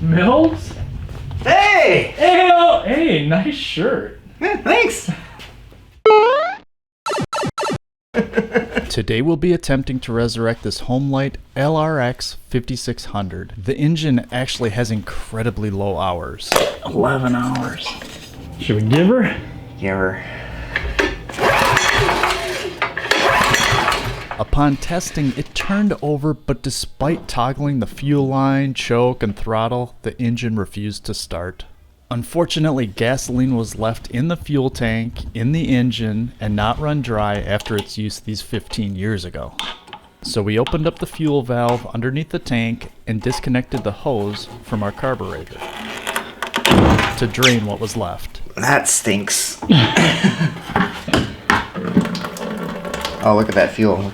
Milbs? Hey! Hey, nice shirt. Yeah, thanks. Today we'll be attempting to resurrect this Homelite LRX5600. The engine actually has incredibly low hours. 11 hours. Should we give her? Give her. Upon testing, it turned over, but despite toggling the fuel line, choke, and throttle, the engine refused to start. Unfortunately, gasoline was left in the fuel tank, in the engine, and not run dry after its use these 15 years ago. So we opened up the fuel valve underneath the tank and disconnected the hose from our carburetor to drain what was left. That stinks. Oh, look at that fuel.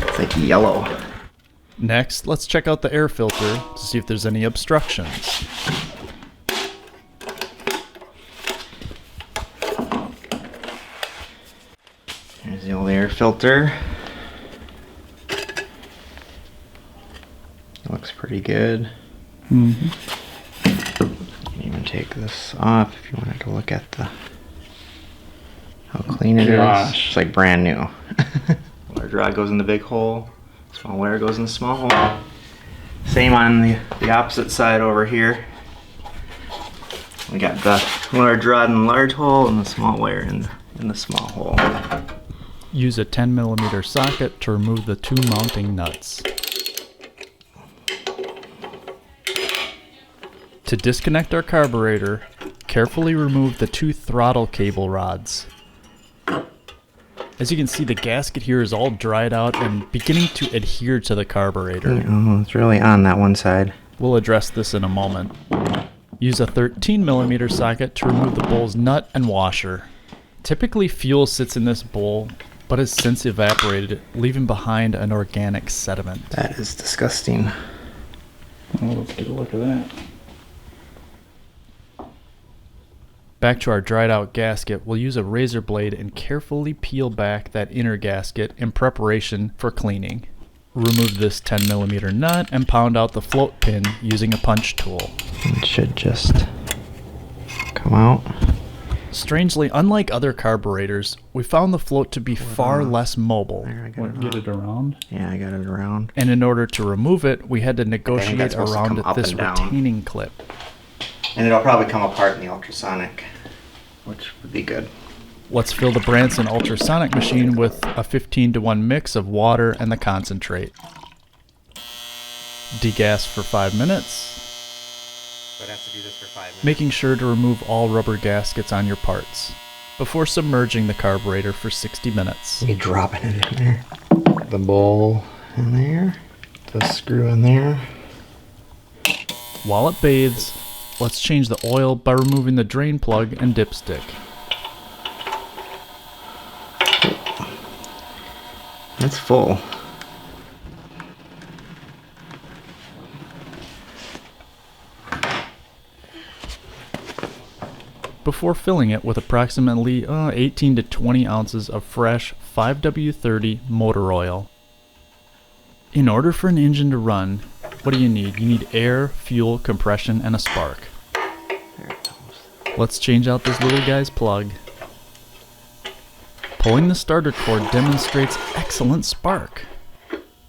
It's like yellow. Next, let's check out the air filter to see if there's any obstructions. Here's the old air filter. Looks pretty good. You can even take this off if you wanted to look at how clean it is. It's like brand new. Large rod goes in the big hole. Small wire goes in the small hole. Same on the opposite side over here. We got the large rod in the large hole and the small wire in the small hole. Use a 10mm socket to remove the two mounting nuts. To disconnect our carburetor, carefully remove the two throttle cable rods. As you can see, the gasket here is all dried out and beginning to adhere to the carburetor. Oh, it's really on that one side. We'll address this in a moment. Use a 13mm socket to remove the bowl's nut and washer. Typically, fuel sits in this bowl, but has since evaporated, leaving behind an organic sediment. That is disgusting. Well, let's get a look at that. Back to our dried out gasket, we'll use a razor blade and carefully peel back that inner gasket in preparation for cleaning. Remove this 10mm nut and pound out the float pin using a punch tool. It should just come out. Strangely, unlike other carburetors, we found the float to be far less mobile. There, I got What, it get it around? Yeah, I got it around. And in order to remove it, we had to that's negotiate supposed to around come up this and down. retaining clip. And it'll probably come apart in the ultrasonic, which would be good. Let's fill the Branson ultrasonic machine with a 15-to-1 mix of water and the concentrate. Degas for 5 minutes. But I have to do this for 5 minutes. Making sure to remove all rubber gaskets on your parts before submerging the carburetor for 60 minutes. You dropping it in there. The bowl in there. The screw in there. While it bathes, let's change the oil by removing the drain plug and dipstick. It's full. Before filling it with approximately 18 to 20 ounces of fresh 5W30 motor oil. In order for an engine to run, what do you need? You need air, fuel, compression, and a spark. There it goes. Let's change out this little guy's plug. Pulling the starter cord demonstrates excellent spark.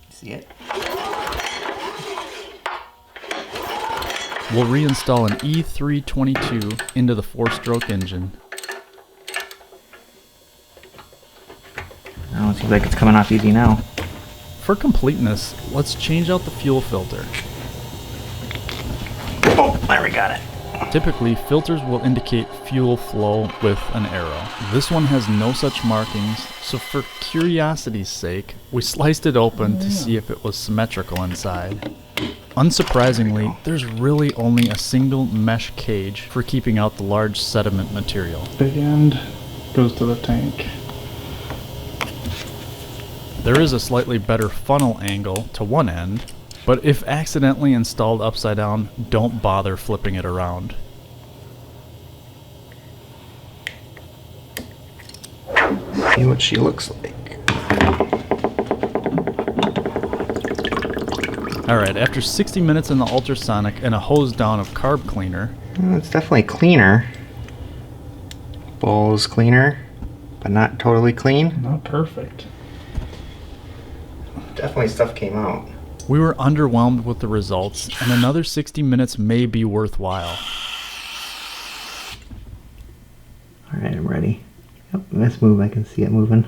See it? We'll reinstall an E322 into the 4-stroke engine. Oh, it seems like it's coming off easy now. For completeness, let's change out the fuel filter. Oh, there we got it. Typically, filters will indicate fuel flow with an arrow. This one has no such markings, so for curiosity's sake, we sliced it open to see if it was symmetrical inside. Unsurprisingly, there's really only a single mesh cage for keeping out the large sediment material. Big end goes to the tank. There is a slightly better funnel angle to one end, but if accidentally installed upside down, don't bother flipping it around. See what she looks like. Alright, after 60 minutes in the ultrasonic and a hose down of carb cleaner. It's definitely cleaner. Bowl's cleaner, but not totally clean. Not perfect. Definitely stuff came out. We were underwhelmed with the results, and another 60 minutes may be worthwhile. Alright, I'm ready. Yep, let's move. I can see it moving.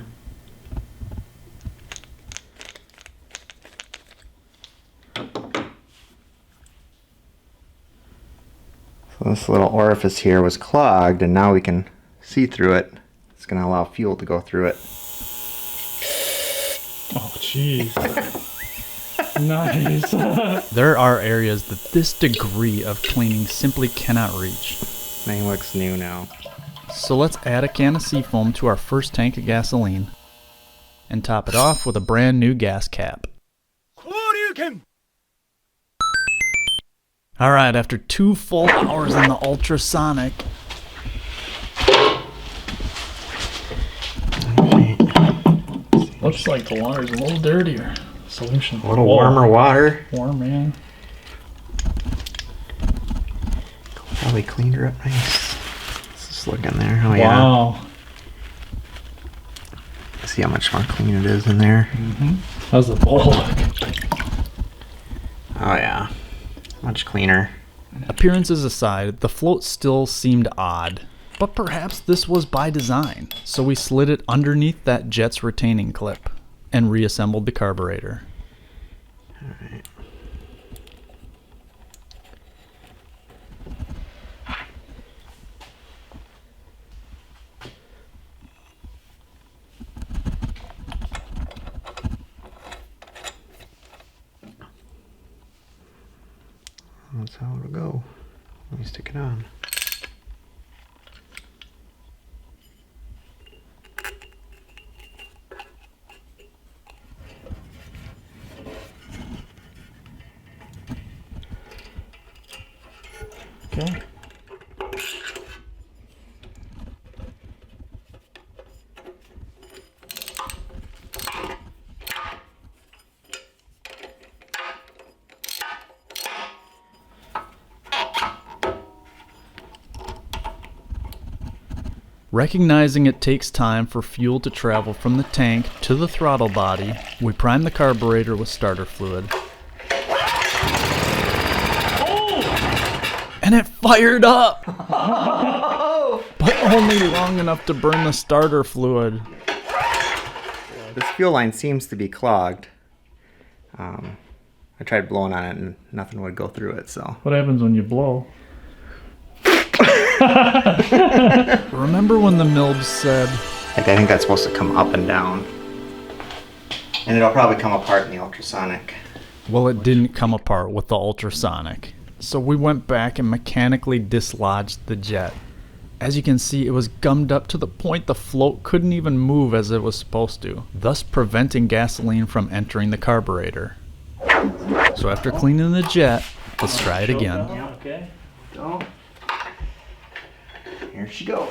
So this little orifice here was clogged, and now we can see through it. It's going to allow fuel to go through it. Oh, jeez. Nice. There are areas that this degree of cleaning simply cannot reach. Thing looks new now. So let's add a can of Seafoam to our first tank of gasoline and top it off with a brand new gas cap. Alright, after 2 full hours in the ultrasonic, Looks like the water's a little dirtier. Solution. A little warmer water. Warm, man. Probably cleaned her up nice. Let's just look in there. Oh, yeah. Wow. See how much more clean it is in there. How's the bowl look? Oh, yeah. Much cleaner. appearances aside, the float still seemed odd. But perhaps this was by design, so we slid it underneath that jet's retaining clip and reassembled the carburetor. Alright. That's how it'll go. Let me stick it on. Okay. Recognizing it takes time for fuel to travel from the tank to the throttle body, we prime the carburetor with starter fluid. And it fired up! But only long enough to burn the starter fluid. This fuel line seems to be clogged. I tried blowing on it and nothing would go through it, so. What happens when you blow? Remember when the Milbs said, I think that's supposed to come up and down. And it'll probably come apart in the ultrasonic. well, it didn't come apart with the ultrasonic. So we went back and mechanically dislodged the jet. As you can see, it was gummed up to the point the float couldn't even move as it was supposed to, thus preventing gasoline from entering the carburetor. So after cleaning the jet, let's try it again. Okay. Go. Here she goes.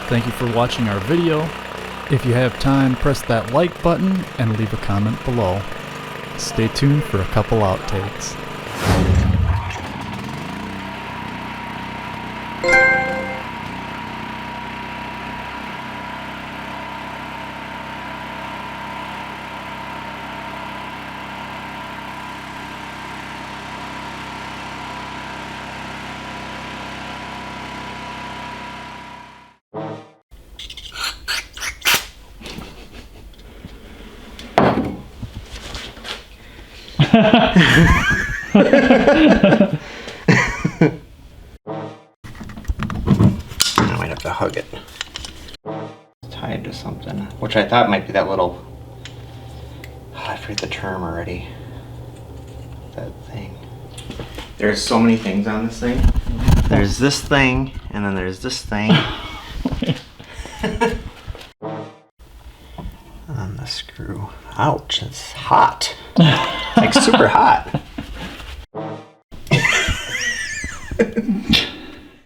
Thank you for watching our video. If you have time, press that like button and leave a comment below. Stay tuned for a couple outtakes. I might have to hug it. It's tied to something, which I thought might be that little, I forget the term already. That thing. There's so many things on this thing. There's this thing, and then there's this thing. On the screw. Ouch, it's hot. Like super hot.